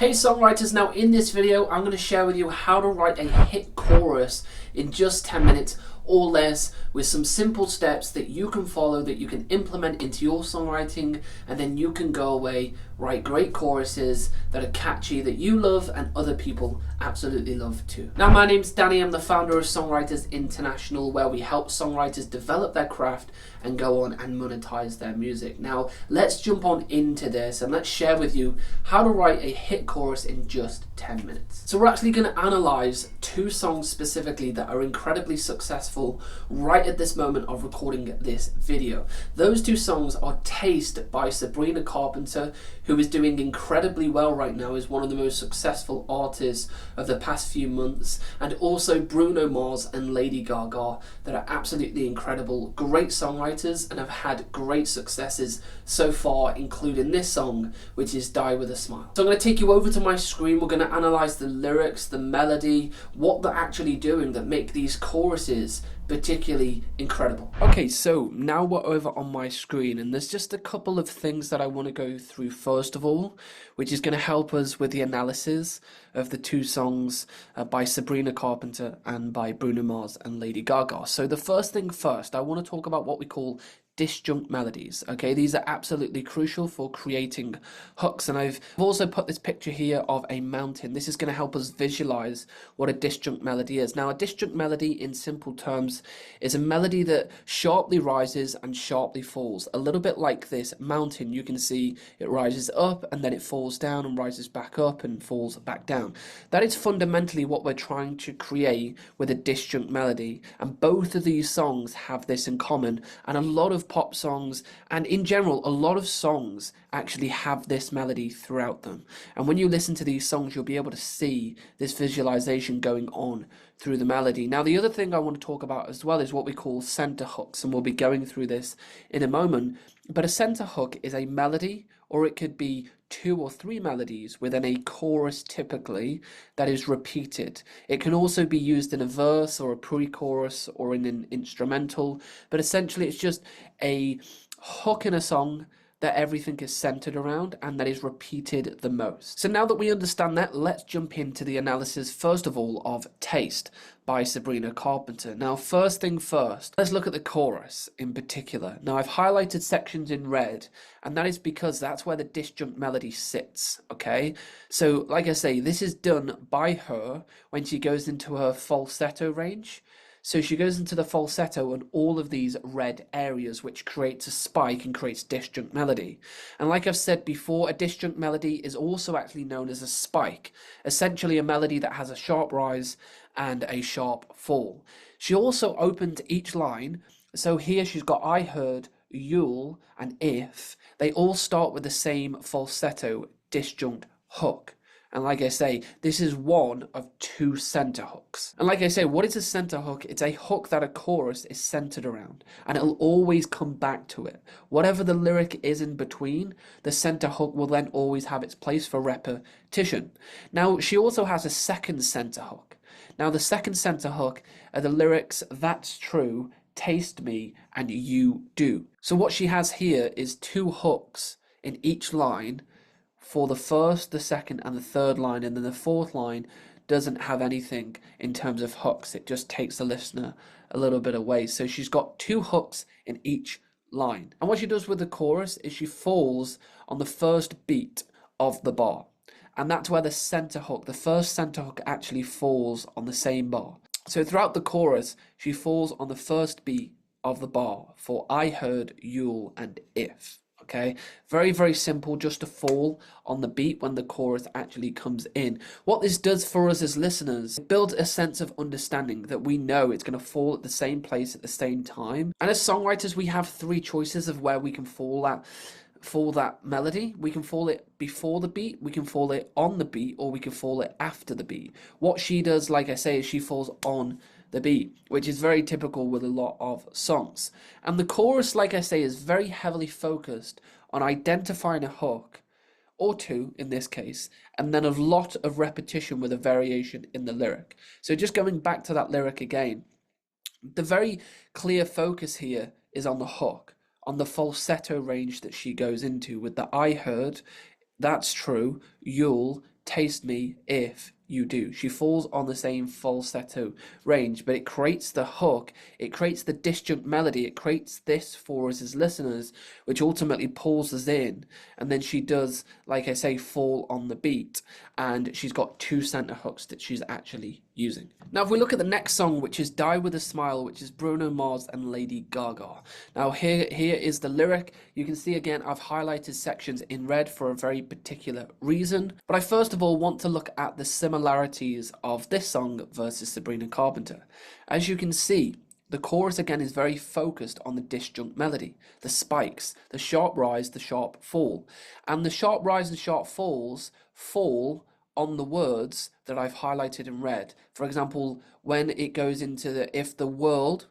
Hey songwriters, now in this video I'm going to share with you how to write a hit chorus in just 10 minutes or less with some simple steps that you can follow, that you can implement into your songwriting, and then you can go away, write great choruses that are catchy, that you love and other people absolutely love too. Now my name's Danny, I'm the founder of Songwriters International, where we help songwriters develop their craft and go on and monetize their music. Now let's jump on into this and let's share with you how to write a hit chorus in just 10 minutes. So we're actually going to analyze two songs specifically that are incredibly successful right at this moment of recording this video. Those two songs are Taste by Sabrina Carpenter, who is doing incredibly well right now, is one of the most successful artists of the past few months, and also Bruno Mars and Lady Gaga, that are absolutely incredible, great songwriters and have had great successes so far, including this song, which is Die With A Smile. So I'm going to take you over to my screen. We're going to analyze the lyrics, the melody, what they're actually doing that make these choruses particularly incredible. Okay, so now we're over on my screen and there's just a couple of things that I want to go through first of all, which is going to help us with the analysis of the two songs by Sabrina Carpenter and by Bruno Mars and Lady Gaga. So the first thing first, I want to talk about what we call disjunct melodies. Okay, these are absolutely crucial for creating hooks, and I've also put this picture here of a mountain. This is going to help us visualize what a disjunct melody is. Now, a disjunct melody in simple terms is a melody that sharply rises and sharply falls, a little bit like this mountain. You can see it rises up and then it falls down and rises back up and falls back down. That is fundamentally what we're trying to create with a disjunct melody, and both of these songs have this in common, and a lot of pop songs and in general a lot of songs actually have this melody throughout them. And when you listen to these songs, you'll be able to see this visualization going on through the melody. Now, the other thing I want to talk about as well is what we call center hooks, and we'll be going through this in a moment. But a center hook is a melody, or it could be two or three melodies within a chorus typically that is repeated. It can also be used in a verse or a pre-chorus or in an instrumental, but essentially it's just a hook in a song that everything is centered around and that is repeated the most. So now that we understand that, let's jump into the analysis first of all of Taste by Sabrina Carpenter. Now, first thing first, let's look at the chorus in particular. Now, I've highlighted sections in red, and that is because that's where the disjunct melody sits, okay? So, like I say, this is done by her when she goes into her falsetto range. So she goes into the falsetto and all of these red areas, which creates a spike and creates disjunct melody. And like I've said before, a disjunct melody is also actually known as a spike, essentially a melody that has a sharp rise and a sharp fall. She also opened each line. So here she's got I heard, you'll, and if. They all start with the same falsetto disjunct hook. And like I say, this is one of two center hooks. And like I say, what is a center hook? It's a hook that a chorus is centered around, and it'll always come back to it. Whatever the lyric is in between, the center hook will then always have its place for repetition. Now, she also has a second center hook. Now, the second center hook are the lyrics, that's true, taste me, and you do. So what she has here is two hooks in each line, for the first, the second, and the third line, and then the fourth line doesn't have anything in terms of hooks. It just takes the listener a little bit away. So she's got two hooks in each line. And what she does with the chorus is she falls on the first beat of the bar. And that's where the center hook, the first center hook, actually falls on the same bar. So throughout the chorus, she falls on the first beat of the bar for I heard, you'll, and if. Okay, very, very simple, just to fall on the beat when the chorus actually comes in. What this does for us as listeners, it builds a sense of understanding that we know it's going to fall at the same place at the same time. And as songwriters, we have three choices of where we can fall that melody. We can fall it before the beat, we can fall it on the beat, or we can fall it after the beat. What she does, like I say, is she falls on the beat, which is very typical with a lot of songs. And the chorus, like I say, is very heavily focused on identifying a hook, or two in this case, and then a lot of repetition with a variation in the lyric. So just going back to that lyric again, the very clear focus here is on the hook, on the falsetto range that she goes into with the I heard, that's true, you'll, taste me if you do. She falls on the same falsetto range, but it creates the hook, it creates the disjunct melody, it creates this for us as listeners, which ultimately pulls us in. And then she does, like I say, fall on the beat, and she's got two center hooks that she's actually using. Now, if we look at the next song, which is Die With A Smile, which is Bruno Mars and Lady Gaga. Now, here is the lyric. You can see again, I've highlighted sections in red for a very particular reason. But I first of all want to look at the similarities of this song versus Sabrina Carpenter. As you can see, the chorus again is very focused on the disjunct melody, the spikes, the sharp rise, the sharp fall. And the sharp rise and sharp falls fall on the words that I've highlighted in red. For example, when it goes into the if the world,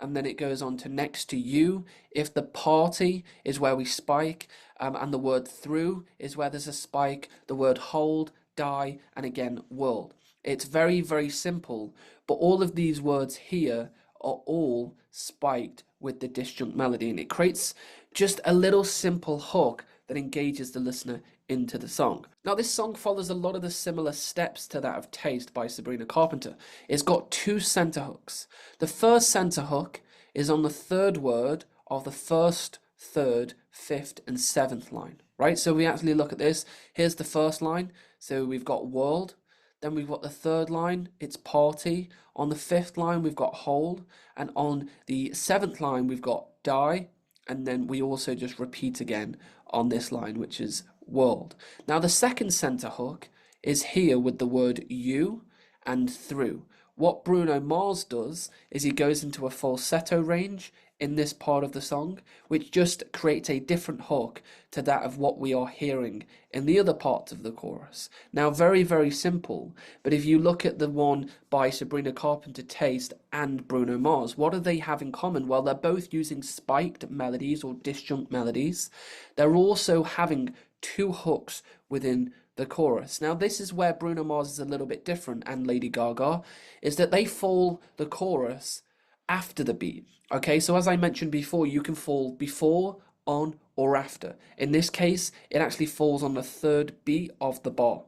and then it goes on to next to you, if the party is where we spike, and the word through is where there's a spike, the word hold, die, and again world. It's very, very simple, but all of these words here are all spiked with the disjunct melody, and it creates just a little simple hook that engages the listener into the song. Now, this song follows a lot of the similar steps to that of Taste by Sabrina Carpenter. It's got two center hooks. The first center hook is on the third word of the first, third, fifth, and seventh line, right? So we actually look at this. Here's the first line. So we've got world. Then we've got the third line, it's party. On the fifth line, we've got hold. And on the seventh line, we've got die. And then we also just repeat again on this line, which is world. Now, the second center hook is here with the word you and through. What Bruno Mars does is he goes into a falsetto range in this part of the song, which just creates a different hook to that of what we are hearing in the other parts of the chorus. Now, very, very simple, but if you look at the one by Sabrina Carpenter, Taste, and Bruno Mars, what do they have in common? Well, they're both using spiked melodies or disjunct melodies. They're also having two hooks within the chorus. Now, this is where Bruno Mars is a little bit different, and Lady Gaga, is that they fall the chorus after the beat. Okay, so as I mentioned before, you can fall before, on, or after. In this case, it actually falls on the third beat of the bar.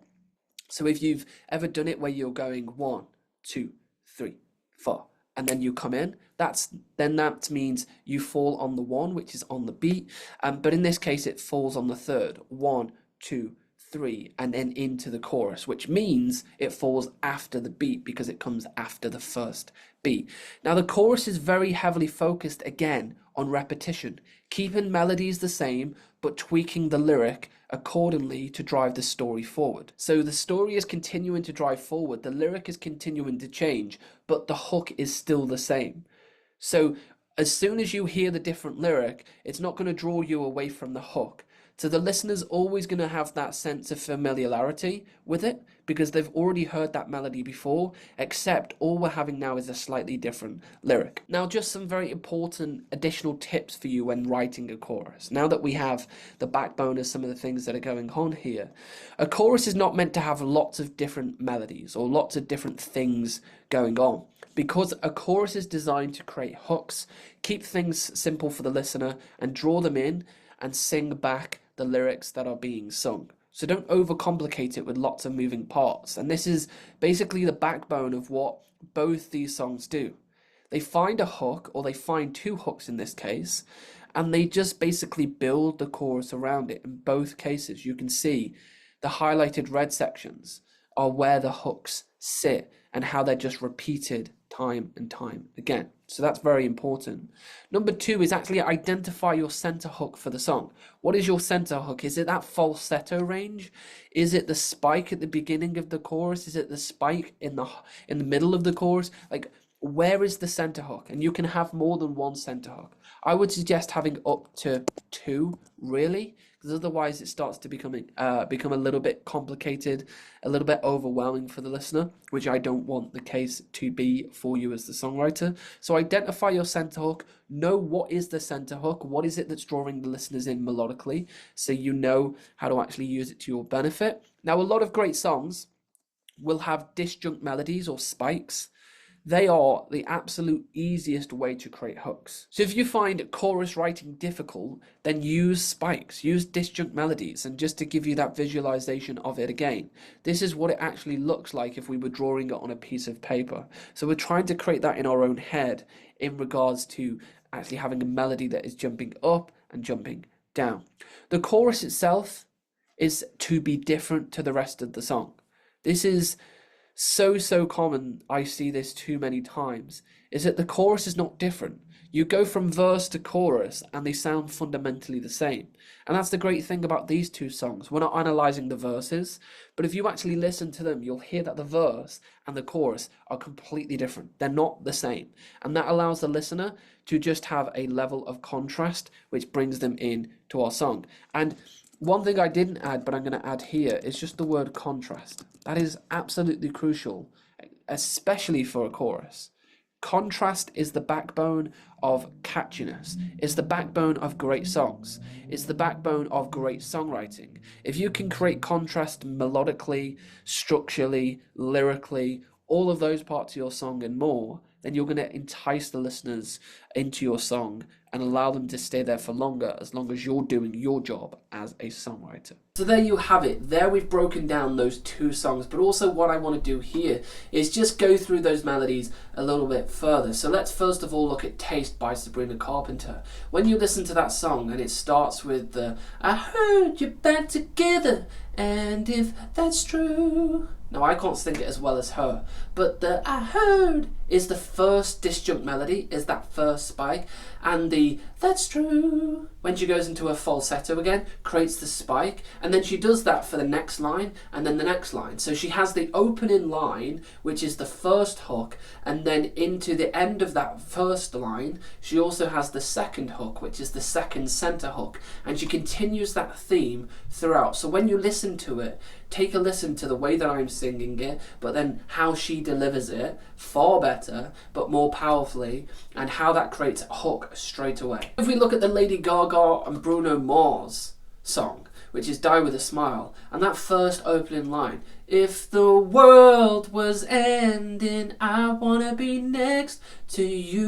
So if you've ever done it where you're going 1, 2, 3, 4, and then you come in, that means you fall on the 1, which is on the beat. But in this case, it falls on the third. 1, 2, 3, and then into the chorus, which means it falls after the beat because it comes after the first beat. Now, the chorus is very heavily focused again on repetition, keeping melodies the same but tweaking the lyric accordingly to drive the story forward. So the story is continuing to drive forward, the lyric is continuing to change, but the hook is still the same. So as soon as you hear the different lyric, it's not going to draw you away from the hook. So the listener's always going to have that sense of familiarity with it because they've already heard that melody before, except all we're having now is a slightly different lyric. Now, just some very important additional tips for you when writing a chorus. Now that we have the backbone of some of the things that are going on here, a chorus is not meant to have lots of different melodies or lots of different things going on, because a chorus is designed to create hooks, keep things simple for the listener, and draw them in and sing back the lyrics that are being sung. So don't overcomplicate it with lots of moving parts. And this is basically the backbone of what both these songs do. They find a hook, or they find two hooks in this case, and they just basically build the chorus around it. In both cases, you can see the highlighted red sections are where the hooks sit and how they're just repeated time and time again. So that's very important. Number 2 is actually identify your center hook for the song. What is your center hook? Is it that falsetto range? Is it the spike at the beginning of the chorus? Is it the spike in the middle of the chorus? Like, where is the center hook? And you can have more than one center hook. I would suggest having up to 2, really, because otherwise it starts to become a little bit complicated, a little bit overwhelming for the listener, which I don't want the case to be for you as the songwriter. So identify your center hook, know what is the center hook, what is it that's drawing the listeners in melodically, so you know how to actually use it to your benefit. Now, a lot of great songs will have disjunct melodies or spikes They are the absolute easiest way to create hooks. So if you find chorus writing difficult, then use spikes, use disjunct melodies. And just to give you that visualization of it again, this is what it actually looks like if we were drawing it on a piece of paper. So we're trying to create that in our own head in regards to actually having a melody that is jumping up and jumping down. The chorus itself is to be different to the rest of the song. This is so common, I see this too many times, is that the chorus is not different. You go from verse to chorus and they sound fundamentally the same. And that's the great thing about these two songs. We're not analysing the verses, but if you actually listen to them, you'll hear that the verse and the chorus are completely different. They're not the same. And that allows the listener to just have a level of contrast, which brings them in to our song. And one thing I didn't add, but I'm going to add here, is just the word contrast. That is absolutely crucial, especially for a chorus. Contrast is the backbone of catchiness. It's the backbone of great songs. It's the backbone of great songwriting. If you can create contrast melodically, structurally, lyrically, all of those parts of your song and more, then you're going to entice the listeners into your song and allow them to stay there for longer, as long as you're doing your job as a songwriter. So there you have it. There we've broken down those two songs, but also what I want to do here is just go through those melodies a little bit further. So let's first of all look at Taste by Sabrina Carpenter. When you listen to that song and it starts with the I heard you back together, and if that's true. Now I can't sing it as well as her, but the I heard is the first disjunct melody, is that first spike, and the that's true, when she goes into a falsetto again, creates the spike, and then she does that for the next line and then the next line. So she has the opening line, which is the first hook, and then into the end of that first line she also has the second hook, which is the second center hook, and she continues that theme throughout. So when you listen to it, take a listen to the way that I'm singing it, but then how she delivers it far better but more powerfully, and how that creates a hook straight away. If we look at the Lady Gaga and Bruno Mars song, which is Die With A Smile, and that first opening line, if the world was ending, I wanna be next to you.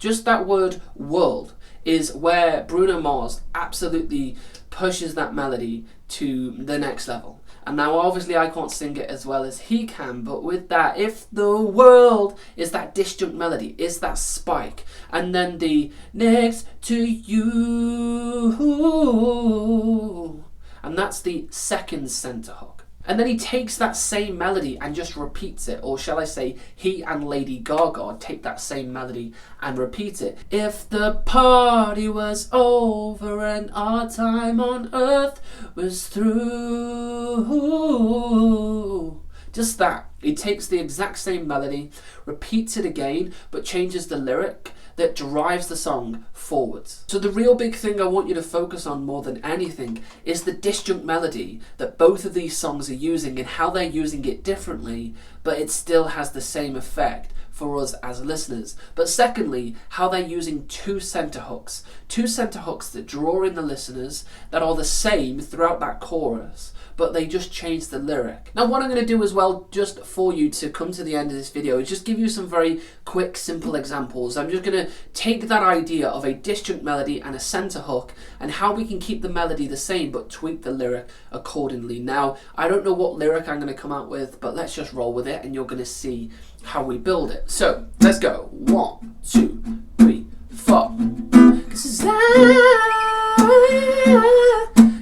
Just that word world is where Bruno Mars absolutely pushes that melody to the next level. And now obviously I can't sing it as well as he can, but with that, if the world is that disjunct melody, is that spike, and then the next to you, and that's the second center hook. And then he takes that same melody and just repeats it, or shall I say, he and Lady Gaga take that same melody and repeat it. If the party was over and our time on earth was through. Just that. He takes the exact same melody, repeats it again, but changes the lyric that drives the song forwards. So the real big thing I want you to focus on more than anything is the disjunct melody that both of these songs are using, and how they're using it differently, but it still has the same effect for us as listeners. But secondly, how they're using two center hooks that draw in the listeners, that are the same throughout that chorus, but they just change the lyric. Now what I'm going to do as well, just for you to come to the end of this video, is just give you some very quick, simple examples. I'm just going to take that idea of a disjunct melody and a center hook, and how we can keep the melody the same but tweak the lyric accordingly. Now I don't know what lyric I'm going to come out with, but let's just roll with it and you're going to see how we build it. So let's go. 1, 2, 3, 4. 'Cause I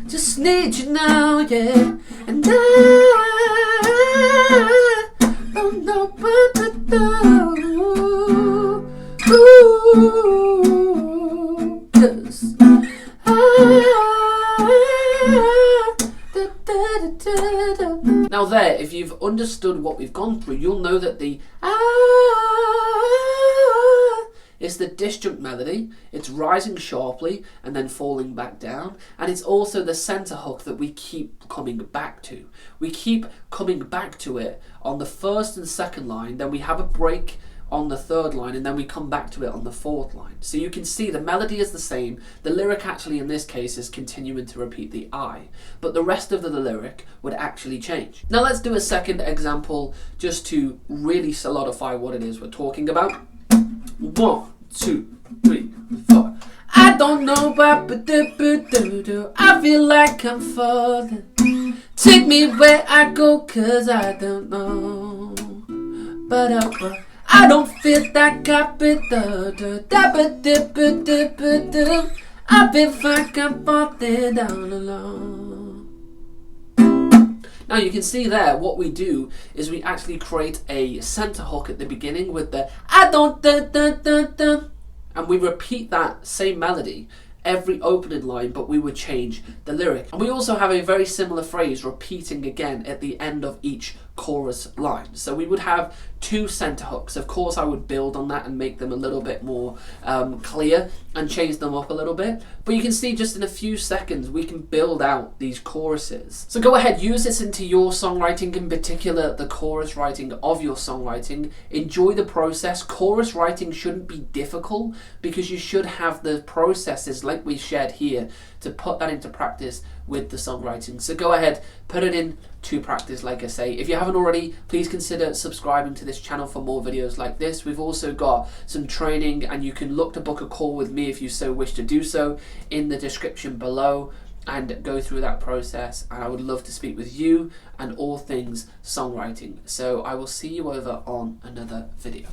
just need you now, yeah. And I don't know what to do. Ooh, 'cause now there, if you've understood what we've gone through, you'll know that the is the disjunct melody. It's rising sharply and then falling back down, and it's also the center hook that we keep coming back to. We keep coming back to it on the first and second line, then we have a break on the third line, and then we come back to it on the fourth line. So you can see the melody is the same. The lyric actually in this case is continuing to repeat the I, but the rest of the lyric would actually change. Now let's do a second example just to really solidify what it is we're talking about. 1, 2, 3, 4. I don't know but I feel like I'm falling. Take me where I go, cause I don't know. But I don't feel like I've been I feel like I'm falling down alone. Now you can see there what we do is we actually create a center hook at the beginning with the I don't and we repeat that same melody every opening line, but we would change the lyric. And we also have a very similar phrase repeating again at the end of each chorus line. So we would have 2 center hooks. Of course I would build on that and make them a little bit more clear and change them up a little bit, but you can see just in a few seconds we can build out these choruses. So go ahead, use this into your songwriting, in particular the chorus writing of your songwriting. Enjoy the process. Chorus writing shouldn't be difficult because you should have the processes like we shared here to put that into practice with the songwriting. So go ahead, put it in to practice, like I say. If you haven't already, please consider subscribing to this channel for more videos like this. We've also got some training, and you can look to book a call with me if you so wish to do so in the description below and go through that process. And I would love to speak with you and all things songwriting. So I will see you over on another video.